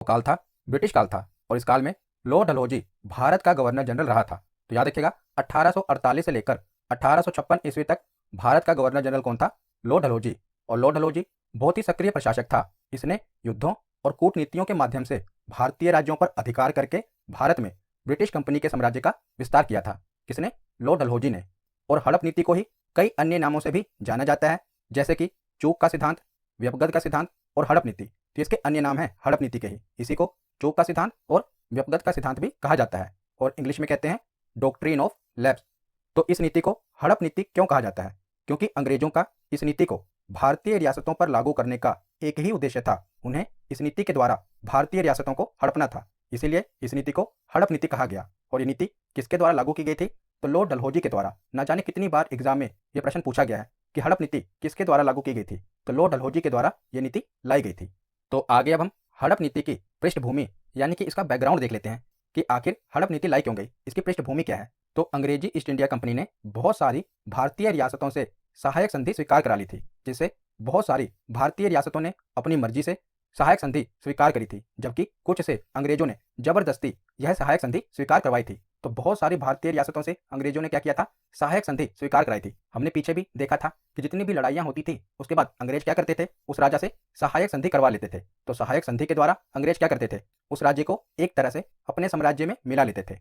काल था ब्रिटिश काल था और इस काल में लॉर्ड डलहौजी भारत का गवर्नर जनरल रहा था। तो याद रखिएगा 1848 से लेकर 1856 ईस्वी तक भारत का गवर्नर जनरल कौन था? लॉर्ड डलहौजी। और लॉर्ड डलहौजी बहुत ही सक्रिय प्रशासक था। इसने युद्धों और कूटनीतियों के माध्यम से भारतीय राज्यों पर अधिकार करके भारत में ब्रिटिश कंपनी के साम्राज्य का विस्तार किया था। किसने? लॉर्ड डलहौजी ने। और हड़प नीति को ही कई अन्य नामों से भी जाना जाता है, जैसे कि चूक का सिद्धांत, व्यपगत का सिद्धांत और हड़प नीति। तो इसके अन्य नाम हैं हड़प नीति के ही। इसी को चूक का सिद्धांत और व्यपगत का सिद्धांत भी कहा जाता है और इंग्लिश में कहते हैं डॉक्ट्रिन ऑफ लैप्स। तो इस नीति को हड़प नीति क्यों कहा जाता है? क्योंकि अंग्रेजों का इस नीति को भारतीय रियासतों पर लागू करने का एक ही उद्देश्य था, उन्हें इस नीति के द्वारा भारतीय रियासतों को हड़पना था। इसीलिए इस नीति को हड़प नीति कहा गया। और ये नीति किसके द्वारा लागू की गई थी? तो लॉर्ड डलहौजी के द्वारा। ना जाने कितनी बार एग्जाम में यह प्रश्न पूछा गया है कि हड़प नीति किसके द्वारा लागू की गई थी? तो लॉर्ड डलहौजी के द्वारा यह नीति लाई गई थी। तो आगे अब हम हड़प नीति की पृष्ठभूमि यानी कि इसका बैकग्राउंड देख लेते हैं कि आखिर हड़प नीति लाई क्यों गई, इसकी पृष्ठभूमि क्या है। तो अंग्रेजी ईस्ट इंडिया कंपनी ने बहुत सारी भारतीय रियासतों से सहायक संधि स्वीकार करा ली थी, जिससे बहुत सारी भारतीय रियासतों ने अपनी मर्जी से सहायक संधि स्वीकार करी थी, जबकि कुछ से अंग्रेजों ने जबरदस्ती यह सहायक संधि स्वीकार करवाई थी। तो बहुत सारी भारतीय रियासतों से अंग्रेजों ने क्या किया था? सहायक संधि स्वीकार कराई थी। हमने पीछे भी देखा था कि जितनी भी लड़ाइयां होती थी उसके बाद अंग्रेज क्या करते थे? उस राजा से सहायक संधि करवा लेते थे। तो सहायक संधि के द्वारा अंग्रेज क्या करते थे? उस राज्य को एक तरह से अपने साम्राज्य में मिला लेते थे।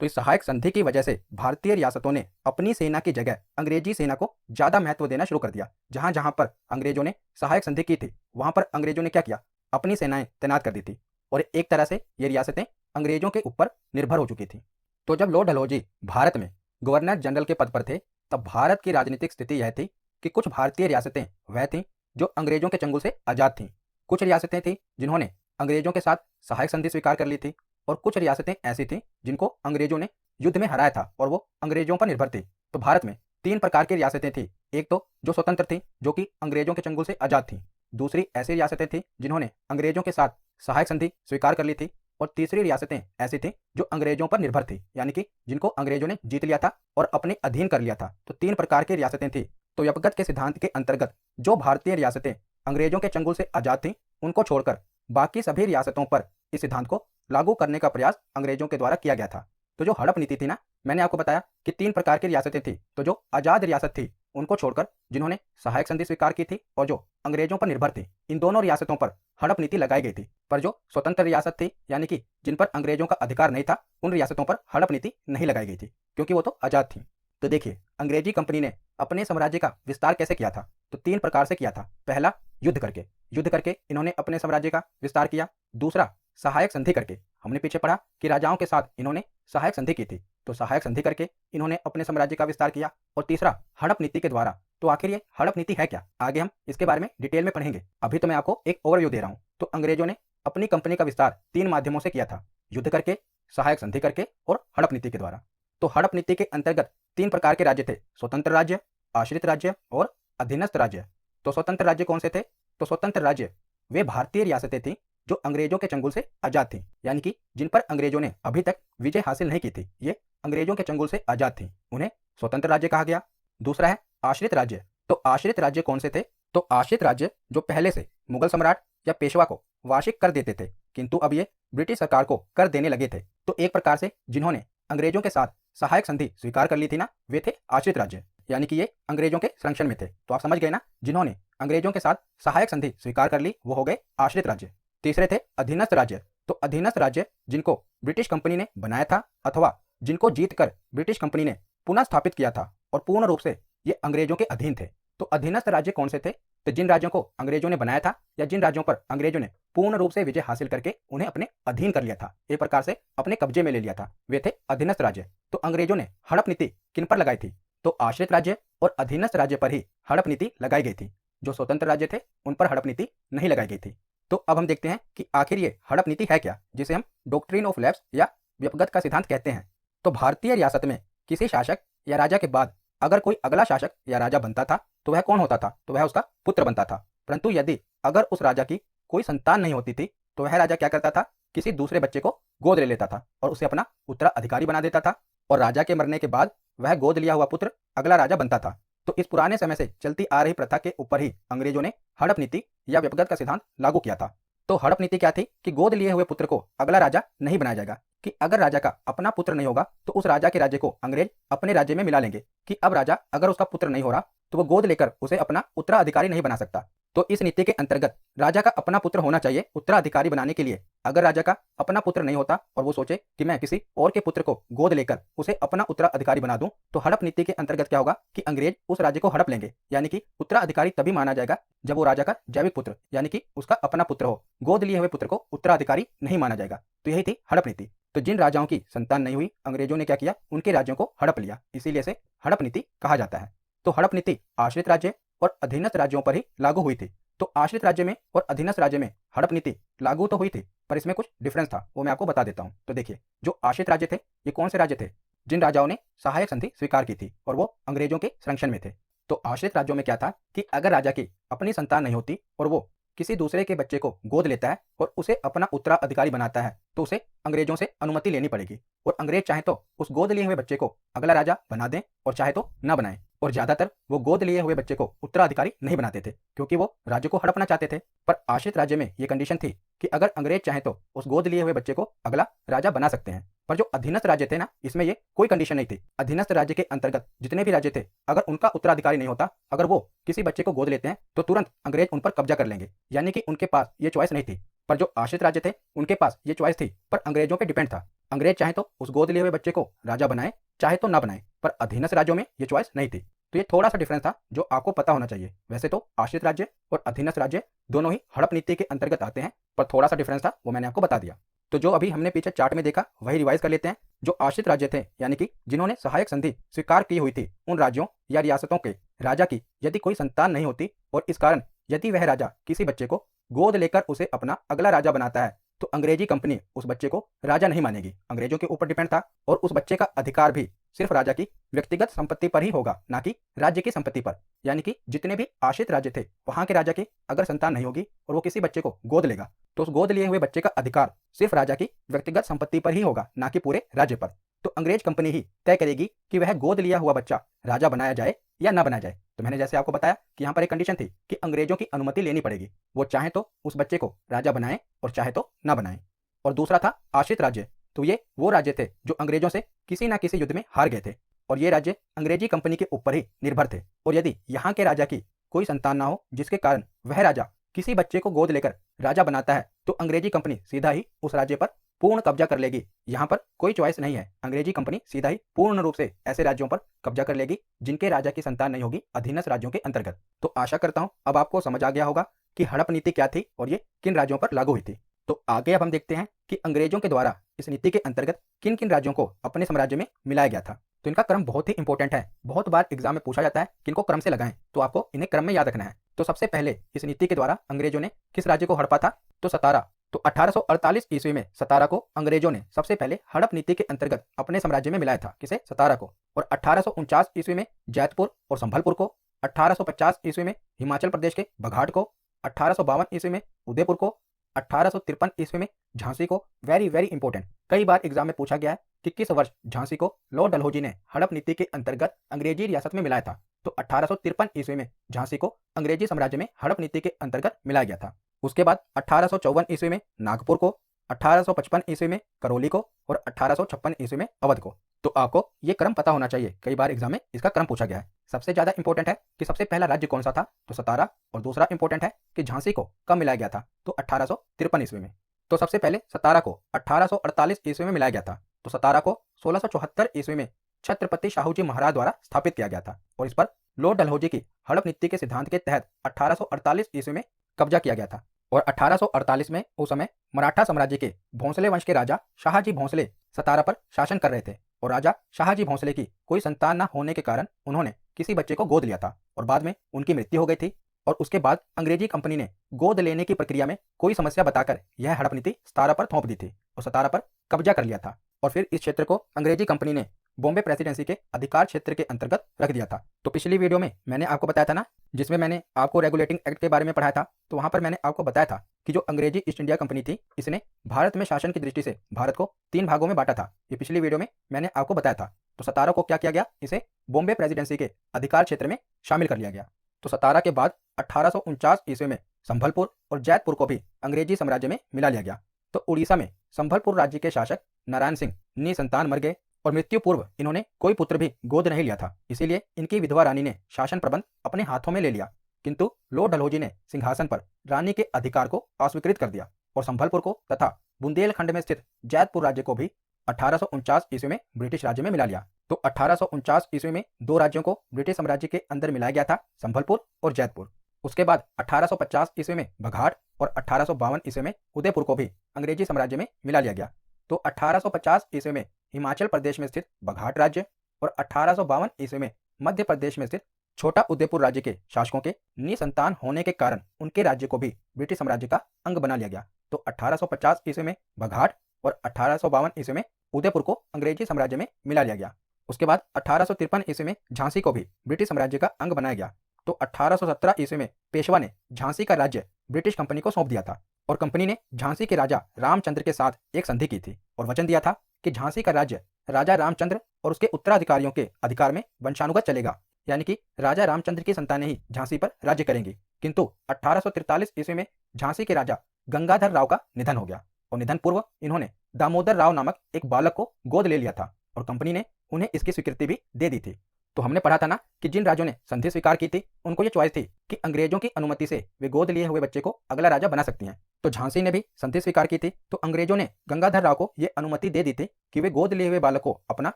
तो इस सहायक संधि की वजह से भारतीय रियासतों ने अपनी सेना की जगह अंग्रेजी सेना को ज्यादा महत्व देना शुरू कर दिया। जहां जहां पर अंग्रेजों ने सहायक संधि की थी वहां पर अंग्रेजों ने क्या किया? अपनी सेनाएं तैनात कर दी थी और एक तरह से ये रियासतें अंग्रेजों के ऊपर निर्भर हो चुकी थी। तो जब लॉर्ड डलहौजी भारत में गवर्नर जनरल के पद पर थे तब भारत की राजनीतिक स्थिति यह थी कि कुछ भारतीय रियासतें वह थीं जो अंग्रेजों के चंगुल से आज़ाद थीं, कुछ रियासतें थीं जिन्होंने अंग्रेजों के साथ सहायक संधि स्वीकार कर ली थी और कुछ रियासतें ऐसी थीं जिनको अंग्रेजों ने युद्ध में हराया था और वो अंग्रेजों पर निर्भर थी। तो भारत में 3 प्रकार की रियासतें थी। एक तो जो स्वतंत्र थी, जो कि अंग्रेजों के चंगुल से आज़ाद थी। दूसरी ऐसी रियासतें थी जिन्होंने अंग्रेजों के साथ सहायक संधि स्वीकार कर ली थी और तीसरी रियासतें ऐसी थीं जो अंग्रेजों पर निर्भर थी, यानी कि जिनको अंग्रेजों ने जीत लिया था और अपने अधीन कर लिया था। तो 3 प्रकार की रियासतें थी। तो व्यपगत के सिद्धांत के अंतर्गत जो भारतीय रियासतें अंग्रेजों के चंगुल से आज़ाद थीं उनको छोड़कर बाकी सभी रियासतों पर इस सिद्धांत को लागू करने का प्रयास अंग्रेजों के द्वारा किया गया था। तो जो हड़प नीति थी ना, मैंने आपको बताया कि 3 प्रकार की रियासतें थी। तो जो आज़ाद रियासत थी उनको छोड़कर जिन्होंने सहायक संधि स्वीकार की थी और जो अंग्रेजों पर निर्भर थी, इन दोनों रियासतों पर हड़प नीति लगाई गई थी। पर जो स्वतंत्र रियासत थी यानी कि जिन पर अंग्रेजों का अधिकार नहीं था, उन रियासतों पर हड़प नीति नहीं लगाई गई थी क्योंकि वो तो आज़ाद थी। तो देखिए अंग्रेजी कंपनी ने अपने साम्राज्य का विस्तार कैसे किया था? तो 3 प्रकार से किया था। पहला, युद्ध करके इन्होंने अपने साम्राज्य का विस्तार किया। दूसरा, सहायक संधि करके, हमने पीछे पढ़ा कि राजाओं के साथ इन्होंने सहायक संधि की थी, तो सहायक संधि करके इन्होंने अपने साम्राज्य का विस्तार किया। और तीसरा, हड़प नीति के द्वारा। तो आखिर ये हड़प नीति है क्या? आगे हम इसके बारे में डिटेल में पढ़ेंगे। अभी तो मैं आपको एक ओवरव्यू दे रहा हूँ। तो अंग्रेजों ने अपनी कंपनी का विस्तार 3 माध्यमों से किया था, युद्ध करके, सहायक संधि करके और हड़प नीति के द्वारा। तो हड़प नीति के अंतर्गत 3 प्रकार के राज्य थे, स्वतंत्र राज्य, आश्रित राज्य और अधीनस्थ राज्य। तो स्वतंत्र राज्य कौन से थे? तो स्वतंत्र राज्य वे भारतीय रियासतें थीं जो अंग्रेजों के चंगुल से आज़ाद थीं, यानी कि जिन पर अंग्रेजों ने अभी तक विजय हासिल नहीं की थी, ये अंग्रेजों के चंगुल से आज़ाद थीं, उन्हें स्वतंत्र राज्य कहा गया। दूसरा है आश्रित राज्य। तो आश्रित राज्य कौन से थे? तो आश्रित राज्य जो पहले से मुगल सम्राट या पेशवा को वार्षिक कर देते थे, किंतु अब ये ब्रिटिश सरकार को कर देने लगे थे। तो एक प्रकार से जिन्होंने अंग्रेजों के साथ सहायक संधि स्वीकार कर ली थी ना, वे थे आश्रित राज्य, यानी कि ये अंग्रेजों के संरक्षण में थे। तो आप समझ गए ना, जिन्होंने अंग्रेजों के साथ सहायक संधि स्वीकार कर ली वो हो गए आश्रित राज्य। तीसरे थे अधीनस्थ राज्य। तो अधीनस्थ राज्य जिनको ब्रिटिश कंपनी ने बनाया था अथवा जिनको जीत कर ब्रिटिश कंपनी ने पुनः स्थापित किया था और पूर्ण रूप से ये अंग्रेजों के अधीन थे। तो अधीनस्थ राज्य कौन से थे? तो जिन राज्यों को अंग्रेजों ने बनाया था या जिन राज्यों पर अंग्रेजों ने पूर्ण रूप से विजय हासिल करके उन्हें अपने अधीन कर लिया था, एक प्रकार से अपने कब्जे में ले लिया था, वे थे अधीनस्थ राज्य। तो अंग्रेजों ने हड़प नीति किन पर लगाई थी? तो आश्रित राज्य और अधीनस्थ राज्य पर ही हड़प नीति लगाई गई थी। जो स्वतंत्र राज्य थे उन पर हड़प नीति नहीं लगाई गई थी। तो अब हम देखते हैं कि आखिर ये हड़प नीति है क्या, जिसे हम डॉक्ट्रिन ऑफ लैप्स या व्यपगत का सिद्धांत कहते हैं। तो भारतीय रियासत में किसी शासक या राजा के बाद अगर कोई अगला शासक या राजा बनता था तो वह कौन होता था? तो वह उसका पुत्र बनता था। परंतु यदि अगर उस राजा की कोई संतान नहीं होती थी तो वह राजा क्या करता था? किसी दूसरे बच्चे को गोद ले लेता था और उसे अपना उत्तराधिकारी बना देता था और राजा के मरने के बाद वह गोद लिया हुआ पुत्र अगला राजा बनता था। तो इस पुराने समय से चलती आ रही प्रथा के ऊपर ही अंग्रेजों ने हड़प नीति या व्यपगत का सिद्धांत लागू किया था। तो हड़प नीति क्या थी कि गोद लिए हुए पुत्र को अगला राजा नहीं बनाया जाएगा, कि अगर राजा का अपना पुत्र नहीं होगा तो उस राजा के राज्य को अंग्रेज अपने राज्य में मिला लेंगे, कि अब राजा अगर उसका पुत्र नहीं हो रहा तो वो गोद लेकर उसे अपना उत्तराधिकारी नहीं बना सकता। तो इस नीति के अंतर्गत राजा का अपना पुत्र होना चाहिए उत्तराधिकारी बनाने के लिए। अगर राजा का अपना पुत्र नहीं होता और वो सोचे कि मैं किसी और के पुत्र को गोद लेकर उसे अपना उत्तराधिकारी बना दूं, तो हड़प नीति के अंतर्गत क्या होगा कि अंग्रेज उस राज्य को हड़प लेंगे, यानी कि उत्तराधिकारी तभी माना जाएगा जब वो राजा का जैविक पुत्र यानी कि उसका अपना पुत्र हो। गोद लिए हुए पुत्र को उत्तराधिकारी नहीं माना जाएगा। तो यही थी हड़प नीति। तो जिन राजाओं की संतान नहीं हुई, अंग्रेजों ने क्या किया, उनके राज्यों को हड़प लिया, इसीलिए इसे हड़प नीति कहा जाता है। तो हड़प नीति आश्रित राज्य और अधीनस्थ राज्यों पर ही लागू हुई थी। तो आश्रित राज्य में और अधीनस्थ राज्य में हड़प नीति लागू तो हुई थी, पर इसमें कुछ डिफरेंस था, वो मैं आपको बता देता हूँ। तो देखिए, जो आश्रित राज्य थे ये कौन से राज्य थे, जिन राजाओं ने सहायक संधि स्वीकार की थी और वो अंग्रेजों के संरक्षण में थे। तो आश्रित राज्यों में क्या था कि अगर राजा की अपनी संतान नहीं होती और वो किसी दूसरे के बच्चे को गोद लेता है और उसे अपना उत्तराधिकारी बनाता है, तो उसे अंग्रेजों से अनुमति लेनी पड़ेगी, और अंग्रेज चाहे तो उस गोद लिए हुए बच्चे को अगला राजा बना दें और चाहे तो ना बनाएं। और ज्यादातर वो गोद लिए हुए बच्चे को उत्तराधिकारी नहीं बनाते थे, क्योंकि वो राज्य को हड़पना चाहते थे। पर आश्रित राज्य में ये कंडीशन थी कि अगर अंग्रेज चाहे तो उस गोद लिए हुए बच्चे को अगला राजा बना सकते हैं। पर जो अधीनस्थ राज्य थे ना, इसमें ये कोई कंडीशन नहीं थी। अधीनस्थ राज्य के अंतर्गत जितने भी राज्य थे, अगर उनका उत्तराधिकारी नहीं होता, अगर वो किसी बच्चे को गोद लेते हैं तो तुरंत अंग्रेज उन पर कब्जा कर लेंगे, यानी कि उनके पास ये चॉइस नहीं थी। पर जो आश्रित राज्य थे उनके पास ये चॉइस थी, पर अंग्रेजों पे डिपेंड था। अंग्रेज चाहे तो उस गोद लिए हुए बच्चे को राजा बनाए, चाहे तो ना बनाए, पर अधीनस्थ राज्यों में ये चॉइस नहीं थी। तो ये थोड़ा सा डिफरेंस था जो आपको पता होना चाहिए। वैसे तो आश्रित राज्य और अधीनस्थ राज्य दोनों ही हड़प नीति के अंतर्गत आते हैं, पर थोड़ा सा डिफरेंस था, वो मैंने आपको बता दिया। तो जो अभी हमने पीछे चार्ट में देखा वही रिवाइज कर लेते हैं। जो आश्रित राज्य थे, यानी कि जिन्होंने सहायक संधि स्वीकार की हुई थी, उन राज्यों या रियासतों के राजा की यदि कोई संतान नहीं होती और इस कारण यदि वह राजा किसी बच्चे को गोद लेकर उसे अपना अगला राजा बनाता है, तो अंग्रेजी कंपनी उस बच्चे को राजा नहीं मानेगी, अंग्रेजों के ऊपर डिपेंड था। और उस बच्चे का अधिकार भी सिर्फ राजा की व्यक्तिगत संपत्ति पर ही होगा, ना कि राज्य की संपत्ति पर। यानी कि जितने भी आश्रित राज्य थे, वहां के राजा की अगर संतान नहीं होगी और वो किसी बच्चे को गोद लेगा, तो उस गोद लिए हुए बच्चे का अधिकार सिर्फ राजा की व्यक्तिगत संपत्ति पर ही होगा, ना कि पूरे राज्य पर। तो अंग्रेज कंपनी ही तय करेगी कि वह गोद लिया हुआ बच्चा राजा बनाया जाए या ना बनाया जाए। तो मैंने जैसे आपको बताया कि यहाँ पर एक कंडीशन थी कि अंग्रेजों की अनुमति लेनी पड़ेगी, वो चाहे तो उस बच्चे को राजा बनाए और चाहे तो ना बनाए। और दूसरा था आश्रित राज्य। तो ये वो राज्य थे जो अंग्रेजों से किसी ना किसी युद्ध में हार गए थे, और ये राज्य अंग्रेजी कंपनी के ऊपर ही निर्भर थे। और यदि यहाँ के राजा की कोई संतान ना हो जिसके कारण वह राजा किसी बच्चे को गोद लेकर राजा बनाता है, तो अंग्रेजी कंपनी सीधा ही उस राज्य पर पूर्ण कब्जा कर लेगी। यहाँ पर कोई चॉइस नहीं है, अंग्रेजी कंपनी सीधा ही पूर्ण रूप से ऐसे राज्यों पर कब्जा कर लेगी जिनके राजा की संतान नहीं होगी अधीनस्थ राज्यों के अंतर्गत। तो आशा करता हूँ अब आपको समझ आ गया होगा कि हड़प नीति क्या थी और ये किन राज्यों पर लागू हुई थी। तो आगे अब हम देखते हैं कि अंग्रेजों के द्वारा इस नीति के अंतर्गत किन किन राज्यों को अपने साम्राज्य में मिलाया गया था। तो इनका क्रम बहुत ही इंपॉर्टेंट है, बहुत बार एग्जाम में पूछा जाता है कि इनको क्रम से लगाएं, तो आपको इन्हें क्रम में याद रखना है। तो सबसे पहले इस नीति के द्वारा अंग्रेजों ने किस राज्य को हड़पा था, तो सतारा। तो 1848 ईस्वी में सतारा को अंग्रेजों ने सबसे पहले हड़प नीति के अंतर्गत अपने साम्राज्य में मिलाया था। किसे, सतारा को। और 1849 ईस्वी में जैतपुर और संभलपुर को, 1850 ईस्वी में हिमाचल प्रदेश के बघाट को, 1852 ईस्वी में उदयपुर को, 1853 ईस्वी में झांसी को। वेरी वेरी इंपॉर्टेंट, कई बार एग्जाम में पूछा गया है कि किस वर्ष झांसी को लॉर्ड डलहौजी ने हड़प नीति के अंतर्गत अंग्रेजी रियासत में मिलाया था। तो 1853 ईस्वी में झांसी को अंग्रेजी साम्राज्य में हड़प नीति के अंतर्गत मिलाया गया था। उसके बाद 1854 ईस्वी में नागपुर को, 1855 ईस्वी में करौली को और 1856 ईस्वी में अवध को। तो आपको ये क्रम पता होना चाहिए, कई बार एग्जाम में इसका क्रम पूछा गया है। सबसे ज्यादा इंपॉर्टेंट है कि सबसे पहला राज्य कौन सा था, तो सतारा। और दूसरा इंपॉर्टेंट है कि झांसी को कब मिलाया गया था, तो 1853 ईस्वी में। तो सबसे पहले सतारा को 1848 ईस्वी में मिलाया गया था। तो सतारा को 1674 ईस्वी में छत्रपति शाहू जी महाराज द्वारा स्थापित किया गया था, और इस पर लॉर्ड डलहौजी की हड़प नीति के सिद्धांत के तहत 1848 ईस्वी में कब्जा किया गया था। और 1848 में उस समय मराठा साम्राज्य के भोंसले वंश के राजा शाहजी भोंसले सतारा पर शासन कर रहे थे, और राजा शाहजी भोंसले की कोई संतान न होने के कारण उन्होंने किसी बच्चे को गोद लिया था, और बाद में उनकी मृत्यु हो गई थी। और उसके बाद अंग्रेजी कंपनी ने गोद लेने की प्रक्रिया में कोई समस्या बताकर यह हड़प नीति सतारा पर थोप दी थी और सतारा पर कब्जा कर लिया था। और फिर इस क्षेत्र को अंग्रेजी कंपनी ने बॉम्बे प्रेसिडेंसी के अधिकार क्षेत्र के अंतर्गत रख दिया था। तो पिछली वीडियो में मैंने आपको बताया था ना, जिसमें मैंने आपको रेगुलेटिंग एक्ट के बारे में पढ़ाया था, तो वहां पर मैंने आपको बताया था कि जो अंग्रेजी ईस्ट इंडिया कंपनी थी, इसने भारत में शासन की दृष्टि से भारत को 3 भागों में बांटा था। ये पिछली वीडियो में मैंने आपको बताया था। तो सतारा को क्या किया गया, इसे बॉम्बे प्रेसिडेंसी के अधिकार क्षेत्र में शामिल कर लिया गया। तो सतारा के बाद 1849 ईस्वी में संभलपुर और जैतपुर को भी अंग्रेजी साम्राज्य में मिला लिया गया। तो उड़ीसा में संभलपुर राज्य के शासक नारायण सिंह निसंतान मर गए और मृत्यु पूर्व इन्होंने कोई पुत्र भी गोद नहीं लिया था, इसीलिए इनकी विधवा रानी ने शासन प्रबंध अपने हाथों में ले लिया। किंतु लॉर्ड डलहौजी ने सिंहासन पर रानी के अधिकार को अस्वीकृत कर दिया और संभलपुर को तथा बुंदेलखंड में स्थित जैतपुर राज्य को भी 1849 ईस्वी में ब्रिटिश राज्य में मिला लिया। तो 1849 ईस्वी में दो राज्यों को ब्रिटिश साम्राज्य के अंदर मिलाया गया था, संभलपुर और जैतपुर। उसके बाद 1850 ईस्वी में बघाट और 1852 ईस्वी में उदयपुर को भी अंग्रेजी साम्राज्य में मिला लिया गया। तो 1850 ईस्वी में हिमाचल प्रदेश में स्थित बघाट राज्य और 1852 ईस्वी में मध्य प्रदेश में स्थित छोटा उदयपुर राज्य के शासकों के निसंतान होने के कारण उनके राज्य को भी ब्रिटिश साम्राज्य का अंग बना लिया गया। तो 1850 ईस्वी में बघाट और 1852 ईस्वी में उदयपुर को अंग्रेजी साम्राज्य में मिला लिया गया। उसके बाद 1853 ईस्वी में झांसी को भी ब्रिटिश साम्राज्य का अंग बनाया गया। तो 1817 ईस्वी में पेशवा ने झांसी का राज्य ब्रिटिश कंपनी को सौंप दिया था और कंपनी ने झांसी के राजा रामचंद्र के साथ एक संधि की थी और वचन दिया था कि झांसी का राज्य राजा रामचंद्र और उसके उत्तराधिकारियों के अधिकार में वंशानुगत चलेगा, यानी कि राजा रामचंद्र की संतानें ही झांसी पर राज्य करेंगी। किंतु 1843 ईस्वी में झांसी के राजा गंगाधर राव का निधन हो गया और निधन पूर्व इन्होंने दामोदर राव नामक एक बालक को गोद ले लिया था और कंपनी ने उन्हें इसकी स्वीकृति भी दे दी थी। तो हमने पढ़ा था ना कि जिन राज्यों ने संधि स्वीकार की थी उनको ये चॉइस थी कि अंग्रेजों की अनुमति से वे गोद लिए हुए बच्चे को अगला राजा बना सकती हैं। तो झांसी ने भी संधि स्वीकार की थी, तो अंग्रेजों ने गंगाधर राव को यह अनुमति दे दी थी कि वे गोद लिए हुए बालक को अपना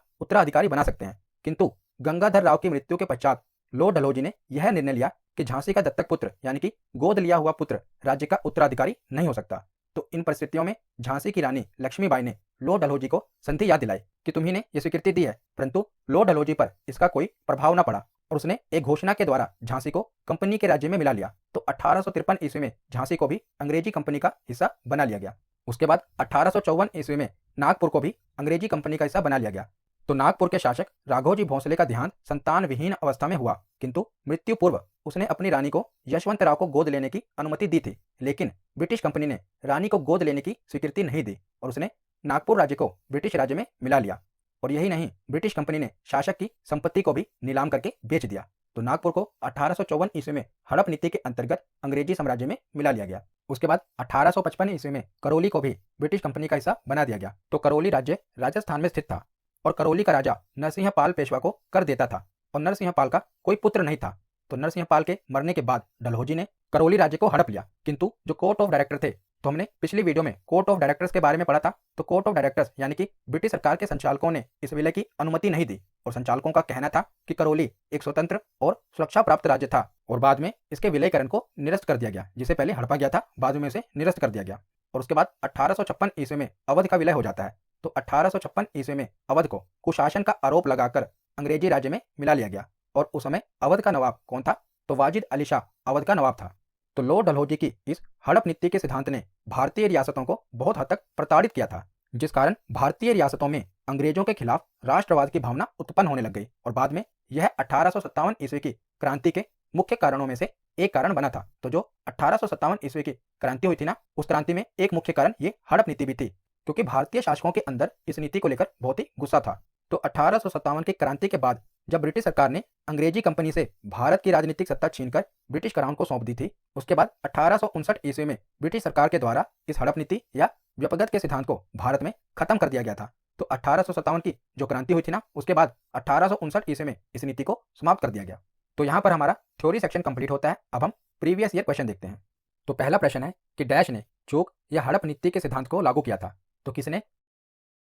उत्तराधिकारी बना सकते हैं। किंतु गंगाधर राव की मृत्यु के पश्चात लॉर्ड डलहौजी ने यह निर्णय लिया कि झांसी का दत्तक पुत्र यानी कि गोद लिया हुआ पुत्र राज्य का उत्तराधिकारी नहीं हो सकता। तो इन परिस्थितियों में झांसी की रानी लक्ष्मीबाई ने लॉर्ड डलहौजी को संधि याद दिलाई कि तुम्ही ने यह स्वीकृति दी है, परंतु लॉर्ड डलहौजी पर इसका कोई प्रभाव न पड़ा और उसने एक घोषणा के द्वारा झांसी को कंपनी के राज्य में मिला लिया। तो 1853 ईस्वी में झांसी को भी अंग्रेजी कंपनी का हिस्सा बना लिया गया। उसके बाद 1854 ईस्वी में नागपुर को भी अंग्रेजी कंपनी का हिस्सा बना लिया गया। तो नागपुर के शासक राघोजी भोंसले का देहांत संतान विहीन अवस्था में हुआ, किंतु मृत्यु पूर्व उसने अपनी रानी को यशवंतराव को गोद लेने की अनुमति दी थी, लेकिन ब्रिटिश कंपनी ने रानी को गोद लेने की स्वीकृति नहीं दी और उसने नागपुर राज्य को ब्रिटिश राज्य में मिला लिया। और यही नहीं, ब्रिटिश कंपनी ने शासक की संपत्ति को भी नीलाम करके बेच दिया। तो नागपुर को 1854 ईस्वी में हड़प नीति के अंतर्गत अंग्रेजी साम्राज्य में मिला लिया गया। उसके बाद 1855 ईस्वी में करौली को भी ब्रिटिश कंपनी का हिस्सा बना दिया गया। तो करौली राज्य राजस्थान में स्थित था और करौली का राजा नरसिंहपाल पेशवा को कर देता था और नरसिंहपाल का कोई पुत्र नहीं था। तो नरसिंहपाल के मरने के बाद डलहौजी ने करौली राज्य को हड़प लिया, किंतु जो कोर्ट ऑफ डायरेक्टर थे, तो हमने पिछली वीडियो में कोर्ट ऑफ डायरेक्टर्स के बारे में पढ़ा था। तो कोर्ट ऑफ डायरेक्टर्स यानी कि ब्रिटिश सरकार के संचालकों ने इस विलय की अनुमति नहीं दी और संचालकों का कहना था कि करौली एक स्वतंत्र और सुरक्षा प्राप्त राज्य था और बाद में इसके विलयकरण को निरस्त कर दिया गया। जिसे पहले हड़पा गया था, बाद में इसे निरस्त कर दिया गया। और उसके बाद 1856 ईस्वी में अवध का विलय हो जाता है। तो 1856 ईस्वी में अवध को कुशासन का आरोप लगाकर अंग्रेजी राज्य में मिला लिया गया और उस समय अवध का नवाब कौन था? तो वाजिद अली शाह अवध का नवाब था। तो लॉर्ड डलहौजी की इस हड़प नीति के सिद्धांत ने भारतीय रियासतों को बहुत हद तक प्रताड़ित किया था, जिस कारण भारतीय रियासतों में अंग्रेजों के खिलाफ राष्ट्रवाद की भावना उत्पन्न होने लग गई और बाद में यह 1857 ईस्वी की क्रांति के मुख्य कारणों में से एक कारण बना था। तो जो 1857 ईस्वी की क्रांति हुई थी ना, उस क्रांति में एक मुख्य कारण ये हड़प नीति भी थी, क्योंकि भारतीय शासकों के अंदर इस नीति को लेकर बहुत ही गुस्सा था। तो 1857 की क्रांति के बाद जब ब्रिटिश सरकार ने अंग्रेजी कंपनी से भारत की राजनीतिक सत्ता छीनकर ब्रिटिश क्राउन को सौंप दी थी, उसके बाद 1859 ईस्वी में ब्रिटिश सरकार के द्वारा इस हड़प नीति या व्यपगत के सिद्धांत को भारत में खत्म कर दिया गया था। तो 1857 की जो क्रांति हुई थी ना, उसके बाद 1859 ईस्वी में इस नीति को समाप्त कर दिया गया। तो यहाँ पर हमारा थ्योरी सेक्शन कंप्लीट होता है। अब हम प्रीवियस ईयर क्वेश्चन देखते हैं। तो पहला प्रश्न है कि डैश ने चोक या हड़प नीति के सिद्धांत को लागू किया था। तो किसने?